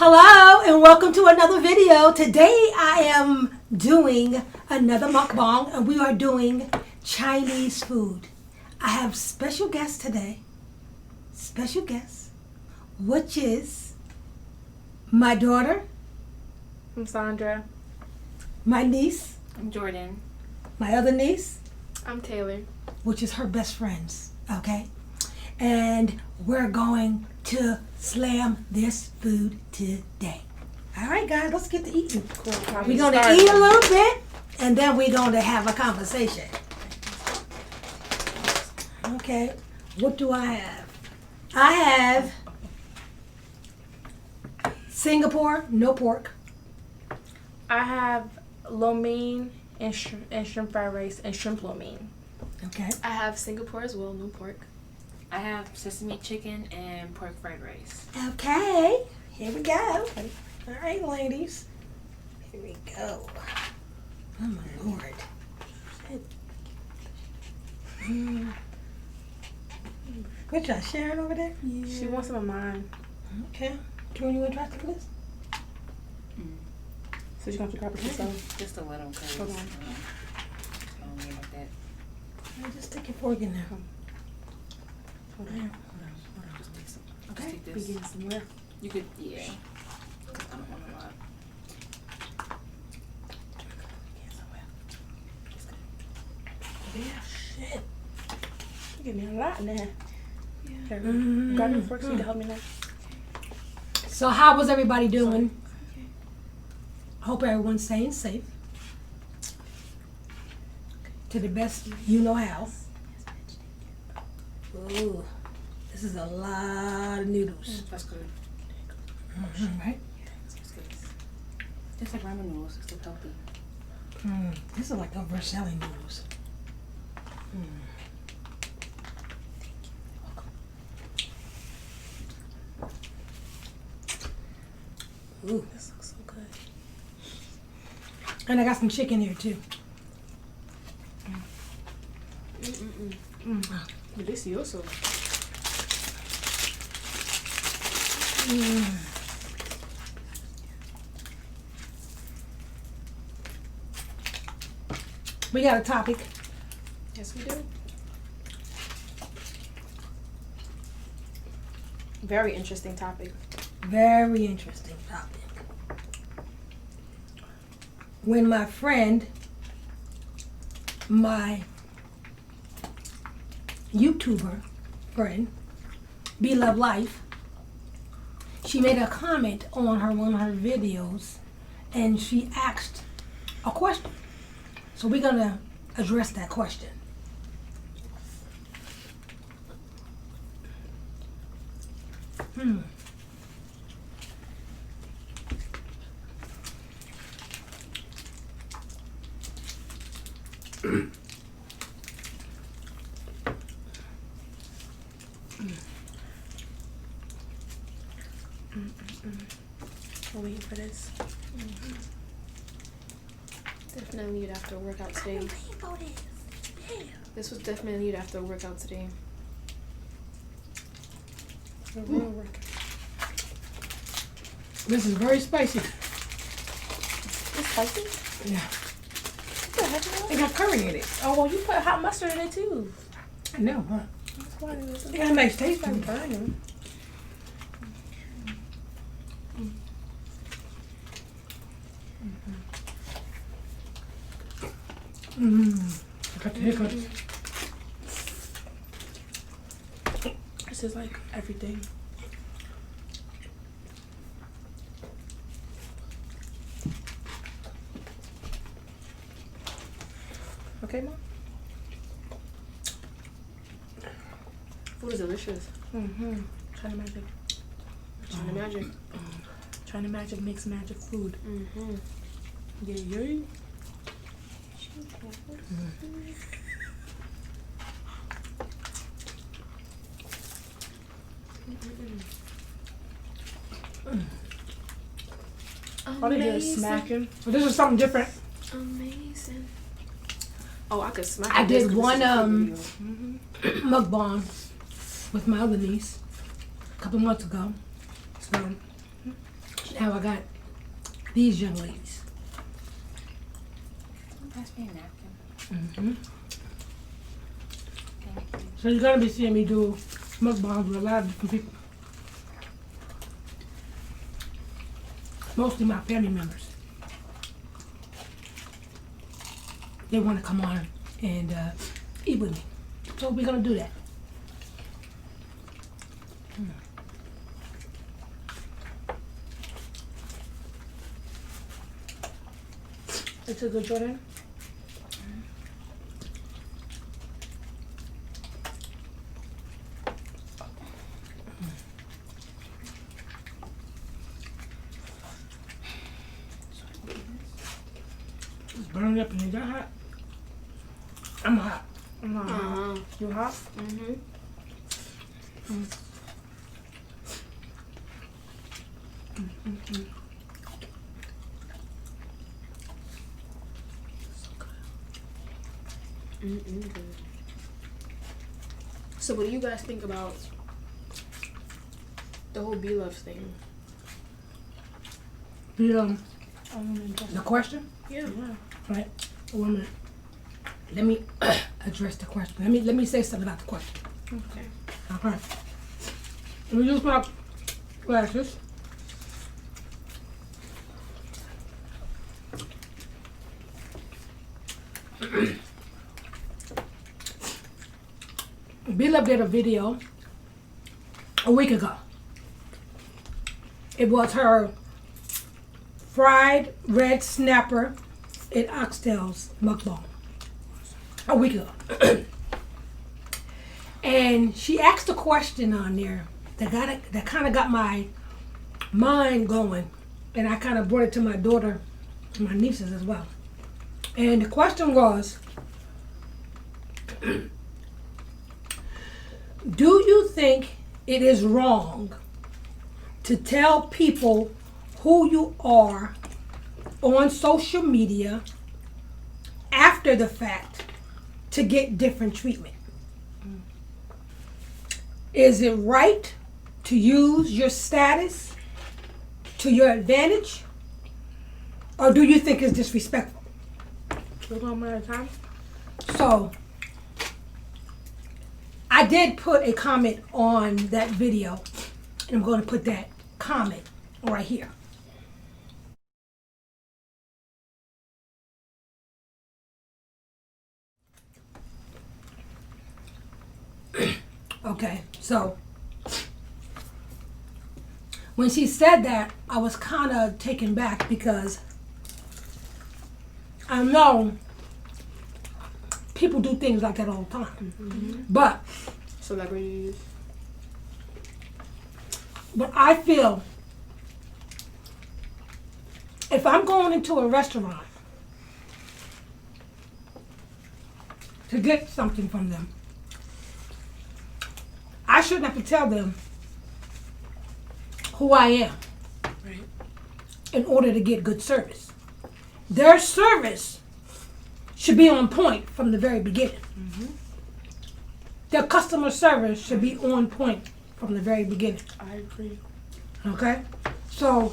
Hello and welcome to another video. Today I am doing another mukbang and we are doing Chinese food. I have special guest today. Special guest, which is my daughter. I'm Sandra. My niece. I'm Jordan. My other niece. I'm Taylor. Which is her best friends. Okay? And we're going to slam this food today. All right, guys, let's get to eating. Cool. We're going to eat a little bit, and then we're going to have a conversation. Okay, what do I have? I have Singapore, no pork. I have lo mein and shrimp fried rice and shrimp lo mein. Okay. I have Singapore as well, no pork. I have sesame chicken and pork fried rice. Okay, here we go. All right, ladies. Here we go. Oh, my Lord. What y'all sharing over there? She wants some of mine. Okay. Jordan, you want to try some of this? So she's going to have to grab it herself. Just a little, cause Hold on. I don't need like that. Just stick your fork in there. Hold Hold on. on. Just take some. Okay. Just take We this. getting somewhere. You could, yeah. Cause I don't want a lot. Yeah, shit. You give me a lot now. Here, Mhm. grab your fork so you can help me now. So how was everybody doing? Hope everyone's staying safe. To the best you know how. Ooh, this is a lot of noodles. That's good. Right? That's good. Just like ramen noodles. It's still healthy. This is like a vermicelli noodles. Ooh, This looks so good. and I got some chicken here too. Delicioso. We got a topic. Yes, we do. Very interesting topic. Very interesting topic. When my friend, my YouTuber friend, Bloveslife, she made a comment on one of her videos and she asked a question. So we're gonna address that question. We're waiting for this. Definitely needed after a workout today. This was definitely needed after a workout today. A real workout. This is very spicy. It's spicy? Yeah. What the heck? It got curry in it. Oh, well, you put hot mustard in it too. I know, huh? That's why it was It got a nice taste to like it. burning. I got the hiccups. This is like everything. Okay, Mom? Food is delicious. China magic. China magic. China magic makes magic food. Yeah, yeah. All they do is smacking. So this is something different. Amazing. Oh, I could smack. I this did 'cause one this is a good video. mukbang with my other niece a couple months ago. So now I got these young ladies. Pass me a napkin. Mm-hmm. Thank you. So you're gonna be seeing me do mukbangs with a lot of different people. Mostly my family members. They want to come on and eat with me. So we're gonna do that. It's a good Jordan. It's burning up and it got hot. I'm hot. I'm not hot. You hot? Mm-hmm. Good. So what do you guys think about the whole Bloveslife thing? The question? Yeah. Right. 1 minute. Let me address the question. Let me say something about the question. Okay. Okay. Let me use my glasses. Bloveslife did a video a week ago. It was her fried red snapper and oxtails mukbang a week ago. And she asked a question on there that kind of got my mind going, and I kind of brought it to my daughter and my nieces as well. And the question was, do you think it is wrong to tell people who you are on social media after the fact to get different treatment? Is it right to use your status to your advantage? Or do you think it's disrespectful? We're going one at a time. So, I did put a comment on that video, and I'm going to put that comment right here. Okay, so when she said that, I was kind of taken back because I know people do things like that all the time. Mm-hmm. But Celebrities. I feel if I'm going into a restaurant to get something from them, I shouldn't have to tell them who I am Right. in order to get good service. Their service should be on point from the very beginning. Mm-hmm. Their customer service should be on point from the very beginning. I agree. Okay? So,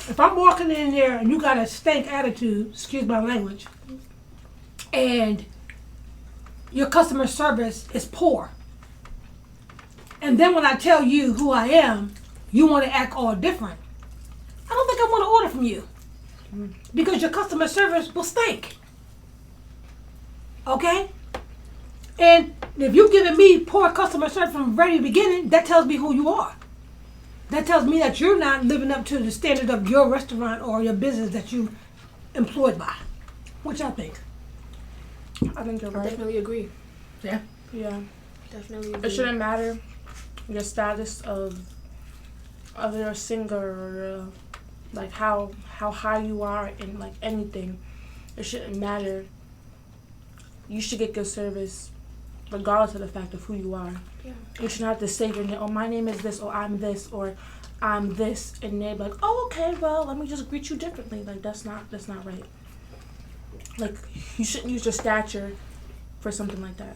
if I'm walking in there and you got a stank attitude, excuse my language, and your customer service is poor, and then when I tell you who I am, you want to act all different, I don't think I want to order from you. Because your customer service will stink. Okay? And if you're giving me poor customer service from the very beginning, that tells me who you are. That tells me that you're not living up to the standard of your restaurant or your business that you employed by. What y'all think? I think you're I right. definitely agree. Yeah? Yeah. Definitely agree. It shouldn't matter your status of your singer or like how high you are in like anything. It shouldn't matter. You should get good service regardless of the fact of who you are. Yeah. You shouldn't have to say your name. Oh, my name is this, or I'm this, or I'm this, and they're like, oh, okay, well, let me just greet you differently. Like that's not right. Like you shouldn't use your stature for something like that.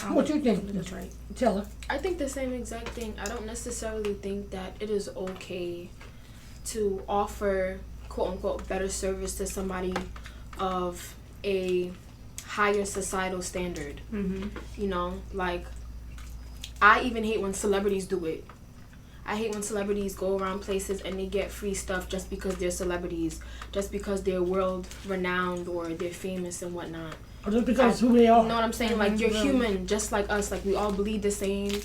What you think? That's right. Tell her. I think the same exact thing. I don't necessarily think that it is okay to offer quote unquote better service to somebody of a higher societal standard. You know, like I even hate when celebrities do it. I hate when celebrities go around places and they get free stuff just because they're celebrities, just because they're world renowned or they're famous and whatnot. Or just because who they are. You know what I'm saying? Like, you're human, just like us. Like, we all bleed the same.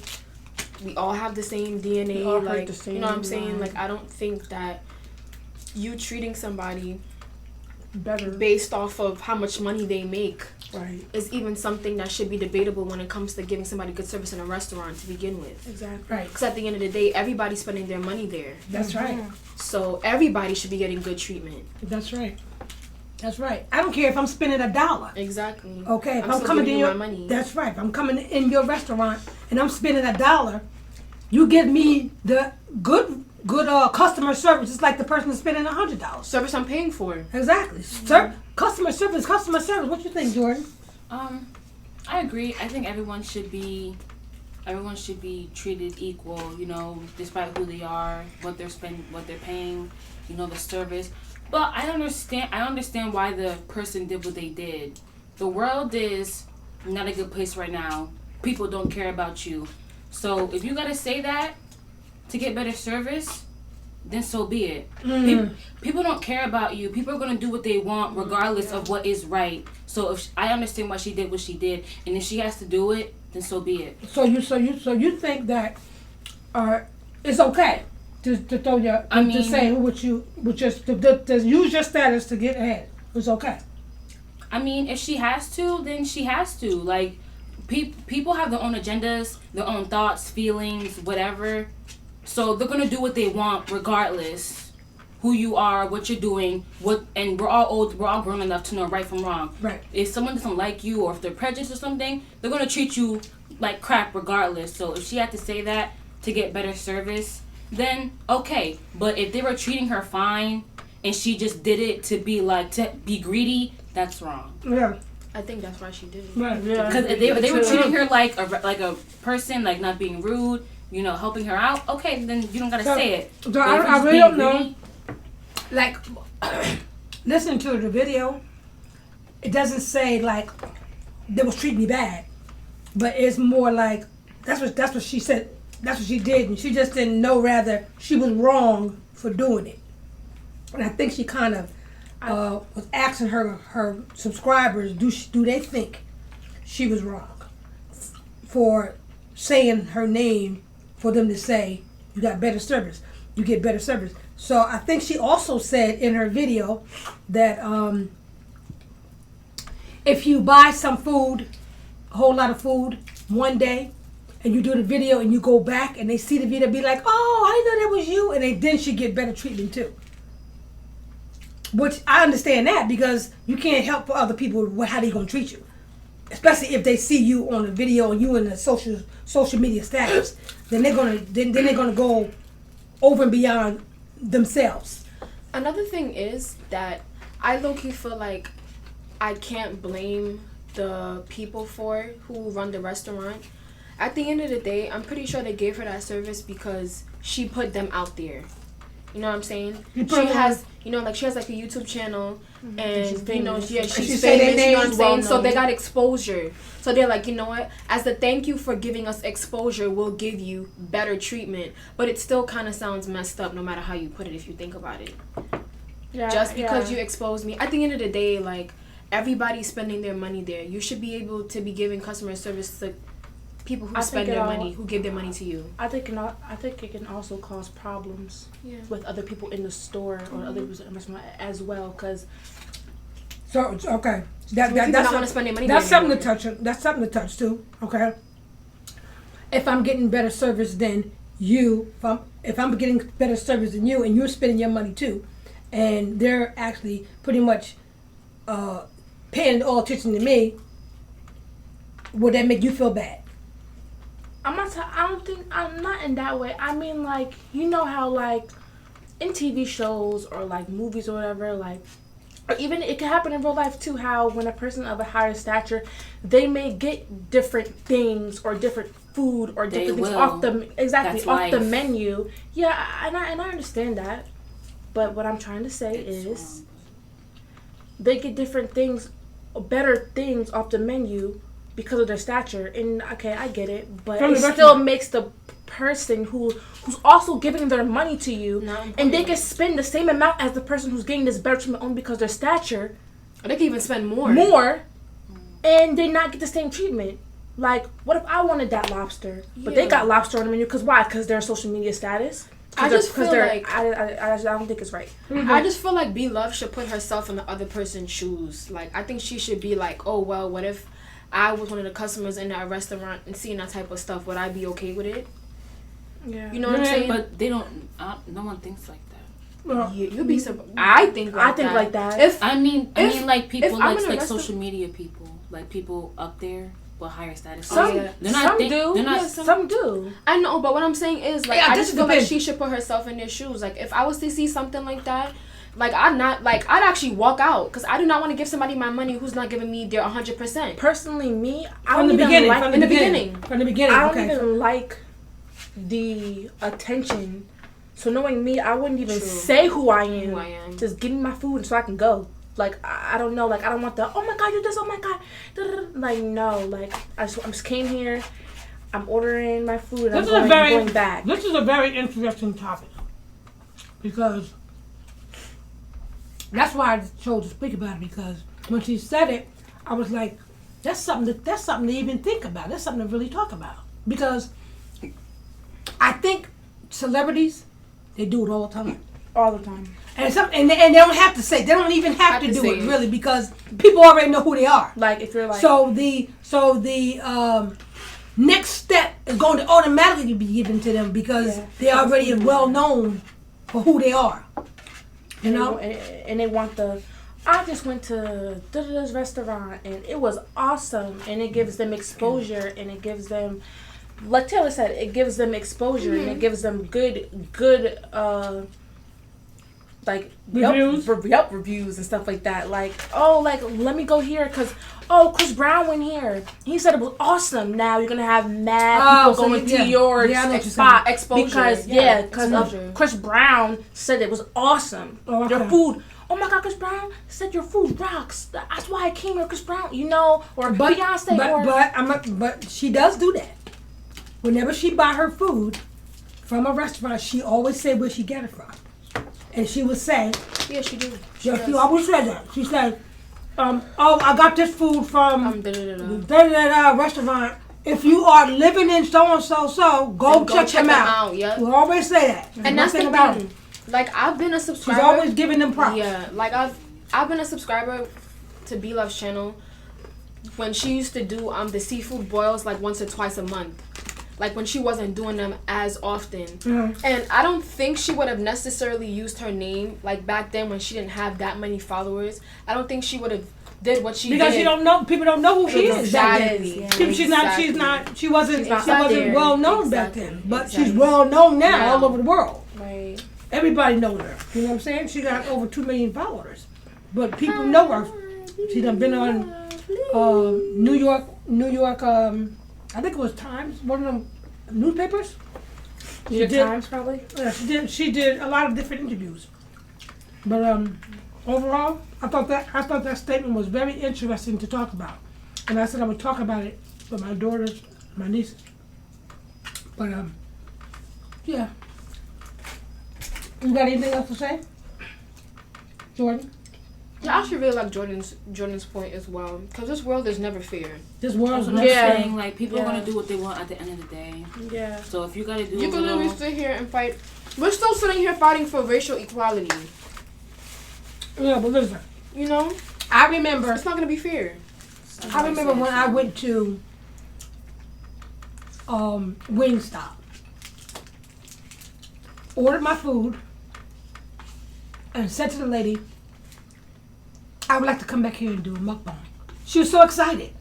We all have the same DNA. We all like, hurt the same you know what I'm saying? line. Like, I don't think that you treating somebody Better. based off of how much money they make Right. is even something that should be debatable when it comes to giving somebody good service in a restaurant to begin with. Exactly. Right. Because at the end of the day, everybody's spending their money there. That's right. So everybody should be getting good treatment. That's right. That's right. I don't care if I'm spending $1. Exactly. Okay, if I'm I'm still coming giving in you your my money. That's right. If I'm coming in your restaurant and I'm spending $1, you give me the good customer service. It's like the person is spending $100. Service I'm paying for. Exactly. Customer service. What you think, Jordan? I agree. I think everyone should be treated equal, you know, despite who they are, what they're paying, you know, the service. But I understand why the person did what they did. The world is not a good place right now. People don't care about you. So if you gotta say that to get better service, then so be it. People don't care about you. People are gonna do what they want regardless of what is right. So if I understand why she did what she did, and if she has to do it, then so be it. So you think that it's okay to throw your to say to use your status to get ahead. It's okay. I mean, if she has to, then she has to. Like, people have their own agendas, their own thoughts, feelings, whatever. So they're gonna do what they want regardless who you are, what you're doing, and we're all old, we're all grown enough to know right from wrong. Right. If someone doesn't like you or if they're prejudiced or something, they're gonna treat you like crap regardless. So if she had to say that to get better service, then okay. But if they were treating her fine and she just did it to be greedy, that's wrong. Yeah. I think that's why she did it. Right. Yeah. Because if they were treating her like a person, like not being rude, you know, helping her out, okay, then you don't gotta say it. So But if I you're just really being don't know. greedy, Like, listening to the video, it doesn't say like they was treating me bad, but it's more like that's what she said. That's what she did, and she just didn't know rather she was wrong for doing it. And I think she kind of was asking her subscribers, do they think she was wrong for saying her name, for them to say you got better service, you get better service. So I think she also said in her video that if you buy some food, a whole lot of food, one day, and you do the video and you go back and they see the video, be like, oh, I didn't know that was you, and then she get better treatment too. Which I understand that, because you can't help for other people how they gonna treat you, especially if they see you on the video and you in the social media status. Then they're gonna go over and beyond themselves. Another thing is that I low-key feel like I can't blame the people who run the restaurant. At the end of the day, I'm pretty sure they gave her that service because she put them out there. You know what I'm saying? She has like a YouTube channel, and she's famous. She's say their famous. You know what I'm names, saying? So well-known. they got exposure. So they're like, you know what? As a thank you for giving us exposure, we'll give you better treatment. But it still kind of sounds messed up, no matter how you put it. If you think about it, just because you exposed me. At the end of the day, like, everybody's spending their money there. You should be able to be giving customer service to people who spend their money, who give their money to you. I think it can also cause problems with other people in the store or other people in the restaurant as well. Cause So okay, don't want to spend their money. that's there something anymore. to touch. That's something to touch too. Okay. If I'm getting better service than you, if I'm getting better service than you, and you're spending your money too, and they're actually pretty much paying all attention to me, would that make you feel bad? I'm not in that way. I mean, like, you know how, like, in TV shows or like movies or whatever, like, or even it can happen in real life too, how when a person of a higher stature, they may get different things or different food or different things off the menu. Yeah, and I understand that. But what I'm trying to say is they get different things, better things off the menu because of their stature. And okay, I get it, but it still makes the person who's also giving their money to you, and they can spend the same amount as the person who's getting this better treatment only because of their stature. Or they can even spend more, and they not get the same treatment. Like, what if I wanted that lobster, but they got lobster on the menu? Because why? Because their social media status. I just feel like I don't think it's right. I just feel like Bloveslife should put herself in the other person's shoes. Like, I think she should be like, oh well, what if I was one of the customers in that restaurant and seeing that type of stuff? Would I be okay with it? Yeah, you know what I'm saying. But they don't. No one thinks like that. Well, you'd be surprised. I think like that. I mean, like people like social media people, like people up there. With higher status. Some do. I know, but what I'm saying is, like, I just feel like she should put herself in their shoes. Like, if I was to see something like that, like, I'd actually walk out, because I do not want to give somebody my money who's not giving me their 100%. Personally, me, from the beginning, I don't even like the attention. So knowing me, I wouldn't even say who I am. Just give me my food so I can go. Like, I don't know, like, I don't want the, oh my god, you this, oh my god, like, no, like, I just came here, I'm ordering my food, and I'm going back. This is a very interesting topic, because that's why I chose to speak about it, because when she said it, I was like, that's something to even think about, that's something to really talk about, because I think celebrities, they do it all the time. All the time. And they don't have to say, they don't even have to do it really, because people already know who they are. Like, if you're like, so the next step is going to automatically be given to them, because they're already well known for who they are. You know, and they want the. I just went to this restaurant and it was awesome, and it gives them exposure, and it gives them, like Taylor said, it gives them exposure, and it gives them good like Yelp reviews and stuff like that. Like, oh, like, let me go here because, oh, Chris Brown went here. He said it was awesome. Now you're going to have mad people going to your spot. Exposure. Because of Chris Brown said it was awesome. Oh, okay. Your food. Oh my God, Chris Brown said your food rocks. That's why I came here, Chris Brown. You know, or Beyonce. But she does do that. Whenever she buy her food from a restaurant, she always say where she get it from. And she would say, yeah, she do. She always said that. She said, oh, I got this food from restaurant. If you are living in so-and-so, go check them out. Yep. We always say that. And that's the thing. Like, I've been a subscriber. She's always giving them props. Yeah, like, I've been a subscriber to Blovesife's channel when she used to do the seafood boils, like, once or twice a month. Like, when she wasn't doing them as often. Mm-hmm. And I don't think she would have necessarily used her name, like, back then when she didn't have that many followers. I don't think she would have did what she did. Because people don't know who she is. Exactly. She wasn't well known back then. But she's well known now all over the world. Right. Everybody knows her. You know what I'm saying? She got over 2 million followers. But people know her. She done been on New York, I think it was Times, one of them newspapers. Times, probably. Yeah, she did a lot of different interviews. But overall, I thought that statement was very interesting to talk about, and I said I would talk about it with my daughters, my nieces. But yeah. You got anything else to say, Jordan? Yeah, I actually really like Jordan's point as well, because this world is never fair. This world's never fair. Saying, like, people are gonna do what they want at the end of the day. Yeah. So if you gotta do, you can literally sit here and fight. We're still sitting here fighting for racial equality. Yeah, but listen. You know, I remember it's not gonna be fair. I remember when I went to Wingstop, ordered my food, and said to the lady, I would like to come back here and do a mukbang. She was so excited.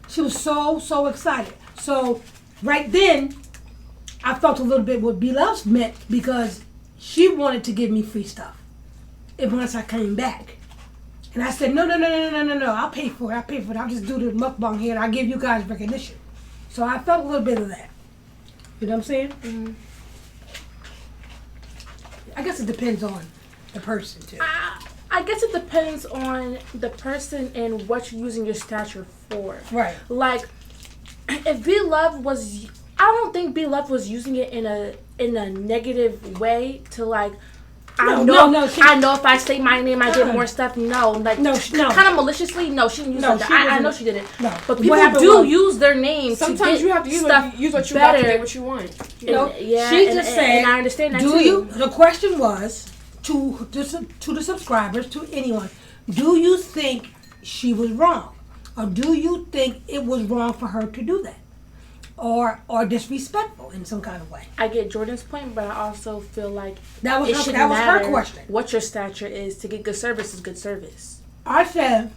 She was so excited. So right then, I felt a little bit what Bloveslife meant, because she wanted to give me free stuff. And once I came back, And I said, no. I'll pay for it. I'll just do the mukbang here and I'll give you guys recognition. So I felt a little bit of that. You know what I'm saying? Mm-hmm. I guess it depends on the person, too. I guess it depends on the person and what you're using your stature for. Right. Like, if B-Love was... I don't think B-Love was using it in a negative way to, like... I know if I say my name, I get more stuff. No. Like, kind of maliciously, no, she didn't use that. I know she didn't. No. But people do use their name sometimes to get you have to use stuff what you got better. to get what you want. Yeah, she just said, and I understand that do too. you? The question was to the subscribers, to anyone, do you think she was wrong? Or do you think it was wrong for her to do that? Or disrespectful in some kind of way? I get Jordan's point, but I also feel like that was her question. What your stature is to get good service is good service. I said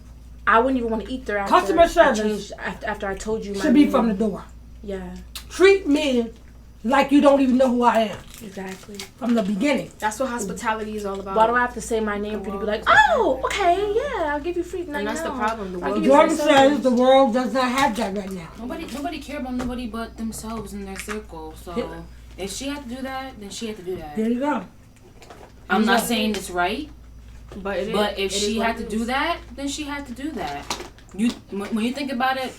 I wouldn't even want to eat there after customer service after I told you my should be name. from the door. Yeah. Treat me like you don't even know who I am. Exactly. From the beginning. That's what hospitality is all about. Why do I have to say my name for you to be like, oh, okay, yeah, I'll give you free. And that's the problem. Jordan says the world does not have that right now. Nobody care about nobody but themselves and their circle. So if she had to do that, then she had to do that. There you go. I'm not saying it's right, but if she had to do that, then she had to do that. When you think about it,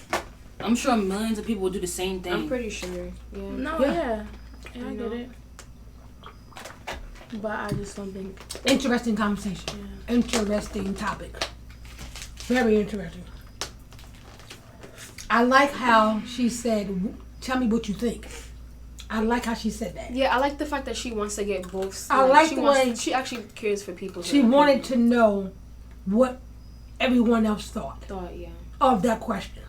I'm sure millions of people would do the same thing. I'm pretty sure. Yeah. No, yeah, I get it. But I just don't think. Interesting conversation. Yeah. Interesting topic. Very interesting. I like how she said, tell me what you think. I like how she said that. Yeah, I like the fact that she wants to get both. I like the way she actually cares for people. She wanted to know what everyone else thought yeah. of that question.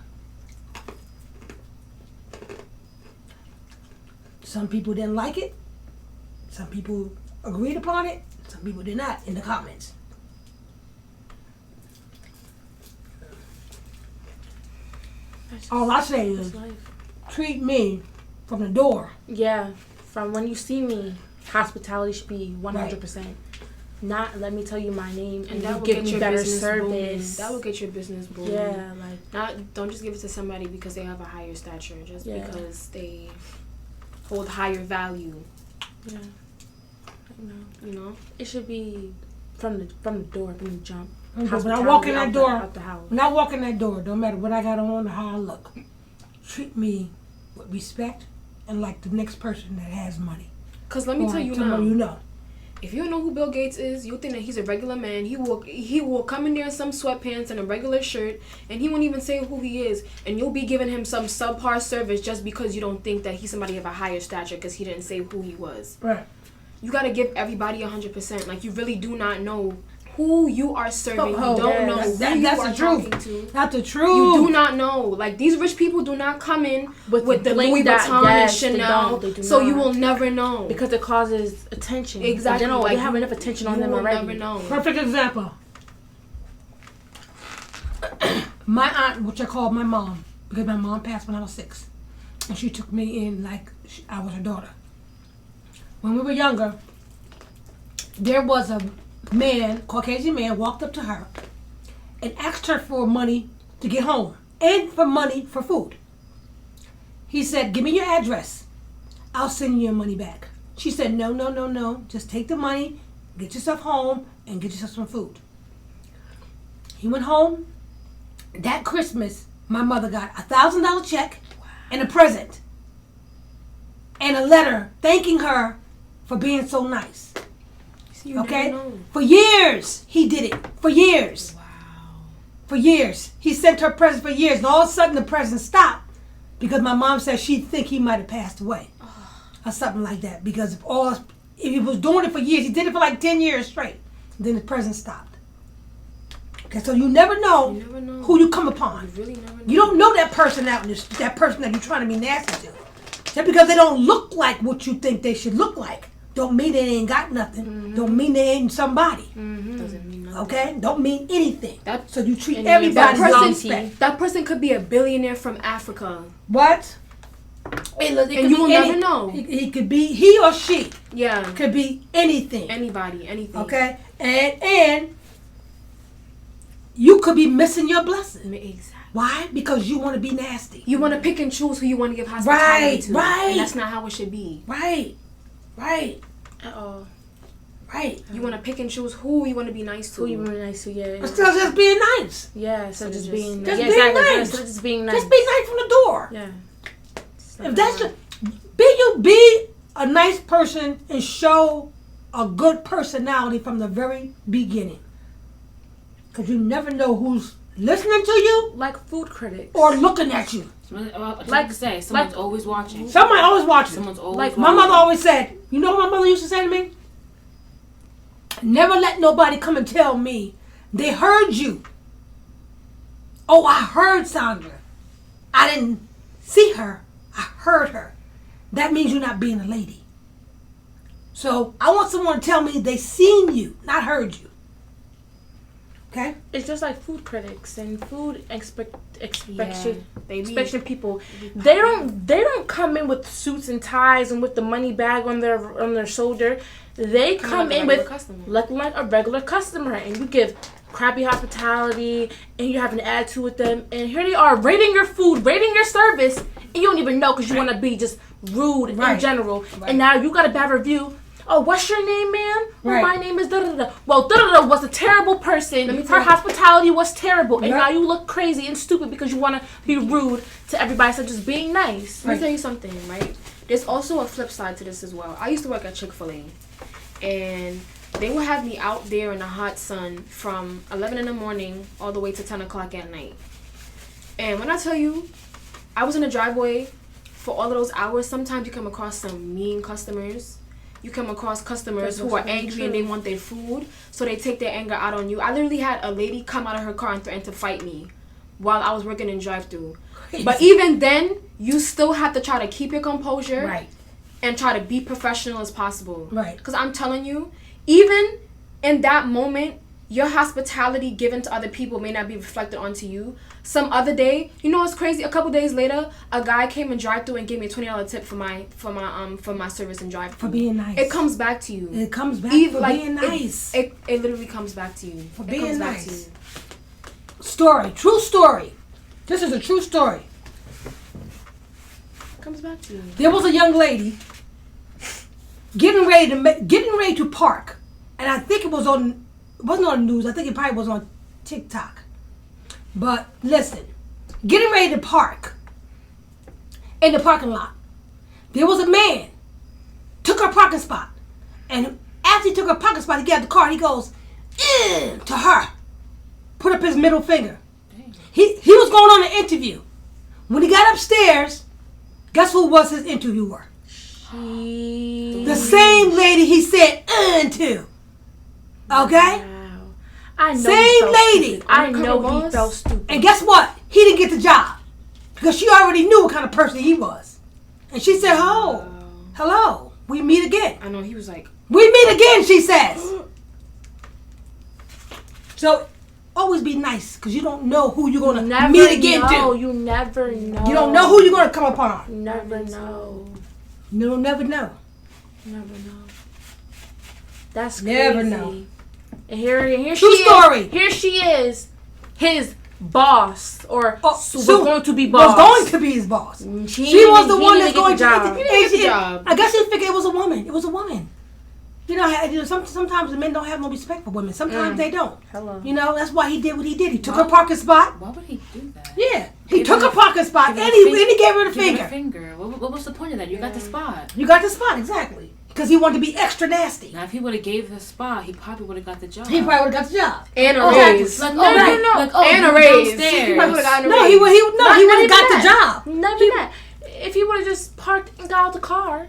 Some people didn't like it. Some people agreed upon it. Some people did not in the comments. All I say is, treat me from the door. Yeah, from when you see me, hospitality should be 100%. Not let me tell you my name and that you will give get me your better business service. Booming. That will get your business booming. Yeah, like don't just give it to somebody because they have a higher stature, just because they hold higher value. Yeah, you know, it should be from the door, from the jump. When I walk in that door, when I walk in that door, don't matter what I got on or how I look, treat me with respect and like the next person that has money. Cause let me tell you now, you know. If you don't know who Bill Gates is, you'll think that he's a regular man. He will come in there in some sweatpants and a regular shirt, and he won't even say who he is. And you'll be giving him some subpar service just because you don't think that he's somebody of a higher stature because he didn't say who he was. Right. You gotta give everybody 100%. Like, you really do not know who you are serving. You don't know who you are talking to. That's the truth. You do not know. Like, these rich people do not come in with the Louis Vuitton and Chanel. They do so not. You will never know. Because it causes attention. Exactly. They have enough attention on them already. You will never know. Perfect example. My aunt, which I called my mom, because my mom passed when I was 6. And she took me in like I was her daughter. When we were younger, there was a man, Caucasian man, walked up to her and asked her for money to get home and for money for food. He said, give me your address. I'll send you your money back. She said, no. Just take the money, get yourself home, and get yourself some food. He went home. That Christmas, my mother got a $1,000 check and a present and a letter thanking her for being so nice. Okay? For years, he did it. For years. Wow. For years. He sent her presents for years. And all of a sudden, the present stopped because my mom said she think he might have passed away. Or something like that. Because if he was doing it for years, he did it for like 10 years straight. Then the present stopped. Okay, so you never know who you come upon. You really never know. You don't know that person that person that you're trying to be nasty to. Just because they don't look like what you think they should look like, don't mean they ain't got nothing. Mm-hmm. Don't mean they ain't somebody. Mm-hmm. Doesn't mean nothing. Okay? Don't mean anything. So you treat everybody with respect. That person could be a billionaire from Africa. What? And you will never know. He could be, he or she. Yeah. Could be anything. Anybody, anything. Okay? And you could be missing your blessing. Exactly. Why? Because you want to be nasty. You want to pick and choose who you want to give hospitality to. Right. And that's not how it should be. Right. At all. Right. You want to pick and choose who you want to be nice to. Who you want to be nice to, yeah. Instead of just being nice. Yeah, so just being Just yeah, being exactly. nice. Instead of just being nice. Just be nice from the door. Yeah. If that's just, be a nice person and show a good personality from the very beginning. Because you never know who's listening to you like food critics or looking at you. Like say, someone's always watching. Somebody always watching. Someone's always like watching. my mother always said. You know what my mother used to say to me? Never let nobody come and tell me they heard you. Oh, I heard Sandra. I didn't see her. I heard her. That means you're not being a lady. So I want someone to tell me they seen you, not heard you. Okay? It's just like food critics and food inspection people. They don't come in with suits and ties and with the money bag on their shoulder. They come in with looking like a regular customer, and you give crappy hospitality, and you have an attitude with them, and here they are rating your food, rating your service, and you don't even know because you want to be just rude in general. And now you got a bad review. Oh, what's your name, ma'am? Well, my name is da-da-da. Well, da-da-da was a terrible person. Her hospitality was terrible. And now you look crazy and stupid because you want to be rude to everybody instead of just being nice. Let me tell you something, right? There's also a flip side to this as well. I used to work at Chick-fil-A. And they would have me out there in the hot sun from 11 in the morning all the way to 10 o'clock at night. And when I tell you, I was in the driveway for all of those hours. Sometimes you come across some mean customers. You come across customers who are angry and they want their food, so they take their anger out on you. I literally had a lady come out of her car and threaten to fight me while I was working in drive-thru. But even then, you still have to try to keep your composure and try to be professional as possible. Right. Because I'm telling you, even in that moment, your hospitality given to other people may not be reflected onto you. Some other day, you know what's crazy? A couple days later, a guy came and drive-thru and gave me a $20 tip for my service and drive-thru. For being nice. It comes back to you. It comes back for being nice. It literally comes back to you. For being nice. Story. True story. This is a true story. It comes back to you. There was a young lady getting ready to park, and I think it wasn't on the news. I think it probably was on TikTok. But listen, getting ready to park in the parking lot, there was a man took her parking spot, and after he took her parking spot, he got out the car and he goes to her, put up his middle finger. He was going on an interview. When he got upstairs, guess who was his interviewer? The same lady he said to. Okay? I know same lady. I know he felt stupid. And guess what? He didn't get the job. Because she already knew what kind of person he was. And she said, hello, we meet again. I know, he was like, we meet again, she says. So, always be nice, because you don't know who you're going to meet again to. You never know. You don't know who you're going to come upon. You never know. You'll never know. Never know. That's crazy. Never know. And here True she story. Is. Here she is, his boss, or was going to be Was boss. going to be his boss. She was the one that's going to get the job. I guess he figured it was a woman. It was a woman. You know, sometimes the men don't have no respect for women. Sometimes they don't. Hello. You know, that's why he did what he did. He took her parking spot. Why would he do that? Yeah. He took her parking spot and he gave her the finger. What was the point of that? You got the spot. You got the spot, exactly. Because he wanted to be extra nasty. Now, if he would have gave the spot, he probably would have got the job. He probably would have got the job. And a raise. Like, and a raise. Downstairs. He probably would have gotten a raise. No, he would have got the job. Never that. If he would have just parked and got out the car,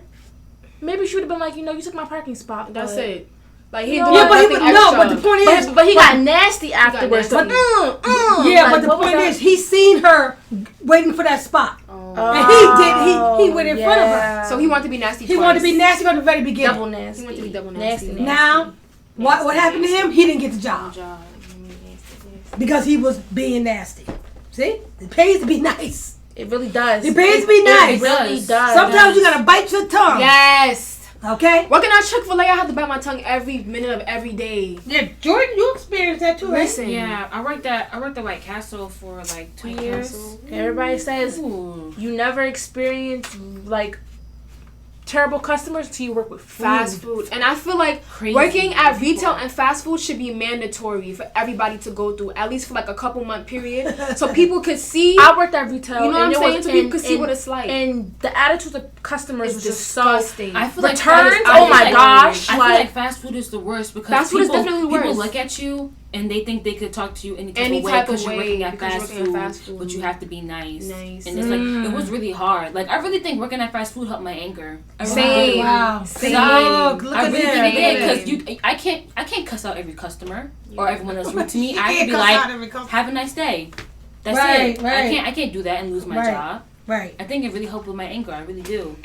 maybe she would have been like, you took my parking spot. That's it. Like he but the point is, but he got nasty afterwards. But the point is, he seen her waiting for that spot, and he went in front of her. So he wanted to be nasty. He wanted to be nasty from the very beginning. Double nasty. He wanted to be double nasty. Now, what happened to him? He didn't get the job because he was being nasty. See, it pays to be nice. It really does. It pays to be nice. It really does. Sometimes you gotta bite your tongue. Yes. Okay? Working at Chick-fil-A, I have to bite my tongue every minute of every day. Yeah, Jordan, you experienced that too, right? Listen. Yeah, I worked at White Castle for like 2 years. Castle. Everybody says Ooh. you never experience like terrible customers until you work with food. Fast food. And I feel like Crazy. working at retail and fast food should be mandatory for everybody to go through, at least for like a couple month period, so people could see. I worked at retail. You know what I'm and saying? So people could see what it's like. And the attitude of customers It's was just so. disgusting. I feel like Returns? I Oh feel my like- gosh, I feel like- like fast food is the worst because Fast food is people, definitely people worse. look at you and they think they could talk to you any Any type type of way of because you're way working at because you're fast working food, at fast food. but you have to be nice. Nice. And it's like it was really hard. Like I really think working at fast food helped my anger. I really Same. did. Wow. Same. Look, look I at really that. think it did Same. because I can't cuss out every customer or everyone else rude to You me. I can't can be cuss out every like, customer. have a nice day. That's Right, it. right. I can't do that and lose my Right. job. Right. I think it really helped with my anger. I really do.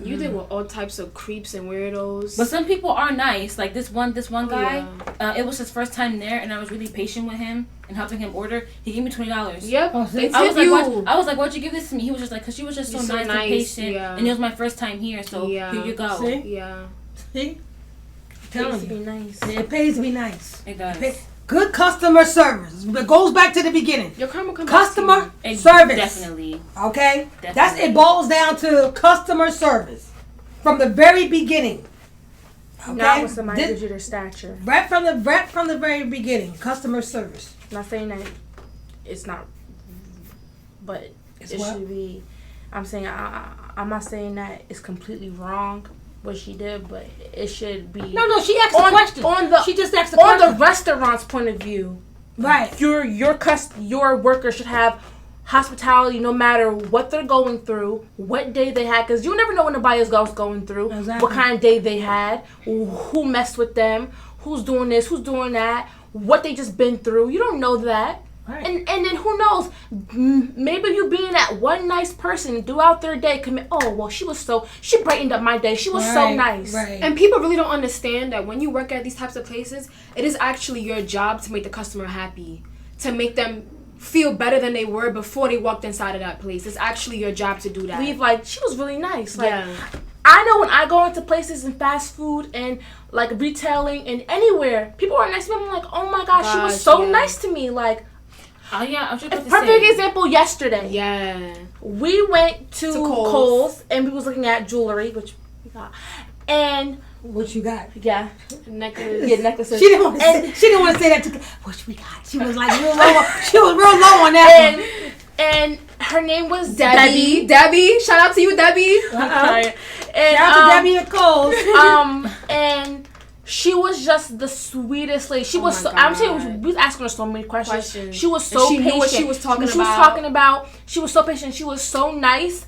You deal with all types of creeps and weirdos. But some people are nice. Like this one guy. Yeah. It was his first time there, and I was really patient with him and helping him order. He gave me $20. Yep. Oh, They see? I was tip like, you. why'd you give this to me? He was just like, cause she was just so You're so nice and nice, patient, yeah. and it was my first time here, so Yeah. here you go. See? Yeah. See? Pays Telling to be you. nice. It pays to be nice. It does. Good customer service. It goes back to the beginning. Your karma comes Customer It service. definitely. Okay? That's Definitely. it boils down to customer service. From the very beginning. Okay? Not when somebody This- gives you their stature. right from the very beginning. Customer service. Not saying that it's not, but It's it what? should be. I'm saying I'm not saying that it's completely wrong what she did, but it should be. No, she asked a question. She just asked a on question. the restaurant's point of view. Right. Your worker should have hospitality no matter what they're going through, what day they had, because you never know what nobody else going through, Exactly. what kind of day they had, who messed with them, who's doing this, who's doing that, what they just been through. You don't know that. Right. And then who knows? Maybe you being that one nice person throughout their day commit. Oh well, she brightened up my day. She was so Right, nice. Right. And people really don't understand that when you work at these types of places, it is actually your job to make the customer happy, to make them feel better than they were before they walked inside of that place. It's actually your job to do that. She was really nice. Like, Yeah. I know when I go into places in fast food and like retailing and anywhere, people are nice to me. I'm like, oh my gosh, she was so yeah. nice to me. Like, Oh yeah, I was just about to perfect say. example. Yesterday, Yeah. we went to Kohl's. Kohl's and we was looking at jewelry, which we got, and What you got? yeah, Necklace. necklaces. She didn't want to say that. What we got? She was like real low. She was real low on that one. And her name was Debbie. Shout out to you, Debbie. And Shout out to Debbie and Coles. and she was just the sweetest lady. She Oh was my so, I'm God. telling you, we was asking her so many questions. She was And so she knew patient. what she was talking She was about. talking about. She was so patient. She was so nice.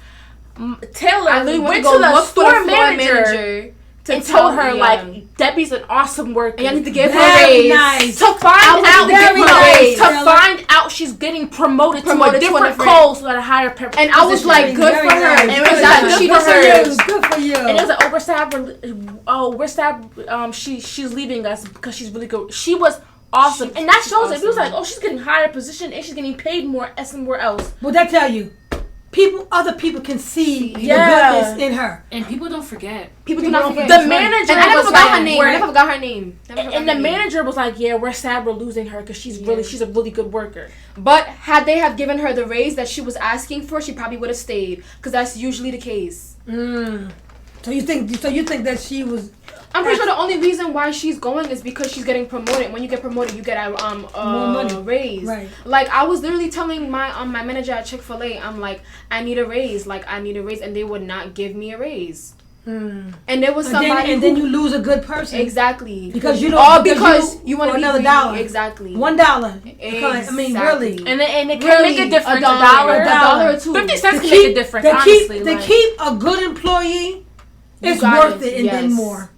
Taylor I literally went went to the look for store the floor manager manager and told her like, Debbie's an awesome worker. and I need to give her Very a raise. nice. to find out very nice, Taylor. find out she's getting promoted to a Promoted to a different different- Kohl's at a higher And I was position. like, good Very for her. nice. And Very that's nice. what she Good for deserves. Good for you. And it was like, we're sad. She's leaving us because she's really good. She was awesome, and that shows it. It was like, oh, she's getting higher position and she's getting paid more somewhere else. What that tell you? Other people can see the Yeah. goodness in her. And people don't forget. People do not forget. The manager And I never was forgot like, her name. I never forgot her name. Never forgot and the her name. manager was like, yeah, we're sad we're losing her because she's a really good worker. But had they have given her the raise that she was asking for, she probably would have stayed. Because that's usually the case. So you think that she was? I'm pretty sure the only reason why she's going is because she's getting promoted. When you get promoted, you get a More money. raise. Right. Like I was literally telling my my manager at Chick-fil-A, I'm like, I need a raise. Like I need a raise, and they would not give me a raise. And there was somebody And then you lose a good person. exactly Because you don't. all because you want for to another be dollar. exactly $1. Because, I mean, really. Exactly. And it can Really, make a difference. a dollar or two. 50 cents can keep- make a difference. to Honestly, keep, like, to keep a good employee, it's got worth it, it and then yes. more.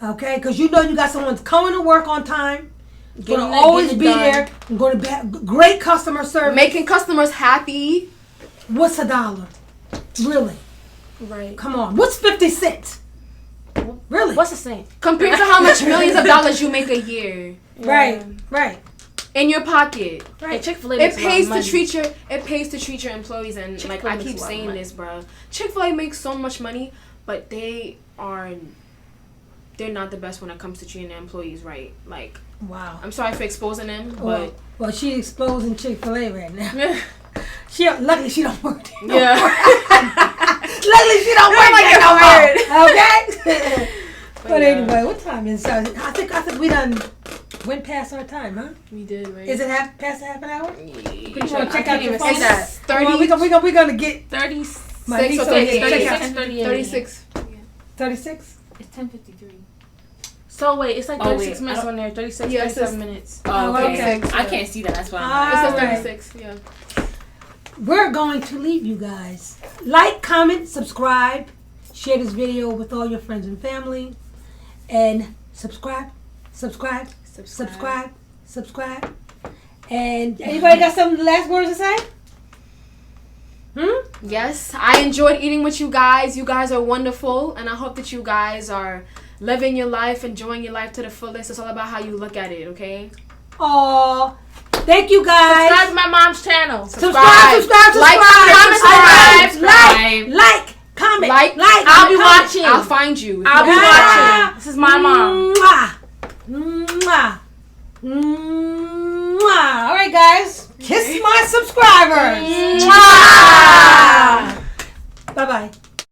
Okay? Because you know you got someone coming to work on time. Going Getting to it- always getting be it done. there. Going to be great customer service. Making customers happy. What's $1? Really? right. Come on. What's 50 cents? Really? What's the same? Compared to how much millions of dollars you make a year Right. Right. in your pocket. Right. Chick-fil-A It makes a lot of pays to money. treat your employees, and like Chick-fil-A I makes keep a lot of saying money. this, bro. Chick-fil-A makes so much money, but they are they're not the best when it comes to treating their employees right. Like, Wow. I'm sorry for exposing them, but Well, she exposing Chick-fil-A right now. Luckily she don't work there. yeah. Luckily she don't work there no more. Okay. But anyway, what time is it? I think we done went past our time, huh? We did, right? Is it past half an hour? You wanna check out your phone? Say that. 30. We're gonna get 36. my niece or over here. 36. Check out 36. 36. It's 10:53. So wait, it's like 36 wait, minutes on there. 36, Yeah, it 37 says- minutes. Oh, okay. okay. I can't see that. That's why I'm Ah. It like, says Alright. 36. Yeah. We're going to leave you guys. Like, comment, subscribe, share this video with all your friends and family, and subscribe. And anybody got some last words to say? Yes, I enjoyed eating with you guys. You guys are wonderful, and I hope that you guys are living your life, enjoying your life to the fullest. It's all about how you look at it, okay? Aw, thank you guys. Subscribe to my mom's channel. Subscribe. Like, comment, subscribe. Like, comment, Like, I'll be comment. watching. I'll find you. I'll be Ah. watching. This is my mom. Mwah. Mwah. Mwah. All right, guys. Kiss my subscribers.